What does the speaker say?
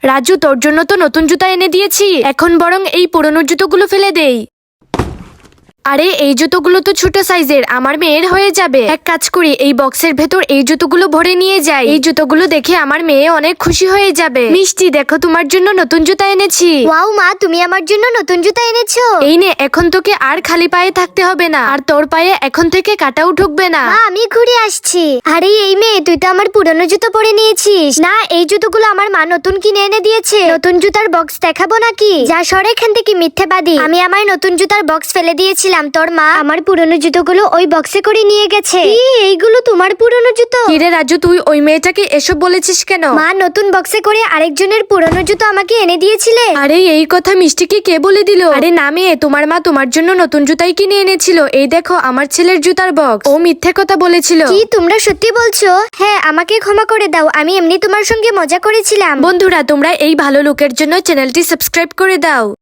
রাজু, তোর জন্য তো নতুন জুতা এনে দিয়েছি, এখন বরং এই পুরনো জুতোগুলো ফেলে দেই। আরে এই জুতোগুলো তো ছোট সাইজের, আমার মেয়ের হয়ে যাবে। এক কাজ করি, এই বক্সের ভেতর এই জুতোগুলো ভরে নিয়ে যাই। এই জুতোগুলো দেখে আমার মেয়ে অনেক খুশি হয়ে যাবে। মিষ্টি, দেখো তোমার জন্য নতুন জুতা এনেছি। ওয়াও মা, তুমি আমার জন্য নতুন জুতা এনেছো। এই নে, এখন তোকে আর খালি পায়ে থাকতে হবে না, আর তোর পায়ে এখন থেকে কাটাও ঢুকবে না। মা, আমি ঘুরে আসছি। আরে এই মেয়ে, তুই তো আমার পুরনো জুতো পরে নিয়েছিস। না, এই জুতোগুলো আমার মা নতুন কিনে এনে দিয়েছে। নতুন জুতার বক্স দেখাবো নাকি? যা সর এখান থেকে, মিথ্যেবাদী। আমি আমার নতুন জুতার বক্স ফেলে দিয়েছিলাম, তোর মা আমার পুরনো জুতোগুলো ওই বক্সে করে নিয়ে গেছে। এইগুলো তোমার পুরনো জুতো? কিরে রাজু, তুই ওই মেয়েটাকে এসব বলেছিস কেন? মা নতুন বক্সে করে আরেকজনের পুরনো জুতো আমাকে এনে দিয়েছিলে। আরে এই কথা মিষ্টিকে কে বলে দিল? আরে না মেয়ে, তোমার মা তোমার জন্য নতুন জুতাই কিনে এনেছিল। এই দেখো আমার ছেলের জুতার বক্স। ও মিথ্যে কথা বলেছিল। কি, তোমরা সত্যি বলছো? হ্যাঁ, আমাকে ক্ষমা করে দাও, আমি এমনি তোমার সঙ্গে মজা করেছিলাম। বন্ধুরা, তোমরা এই ভালো লুকের জন্য চ্যানেলটি সাবস্ক্রাইব করে দাও।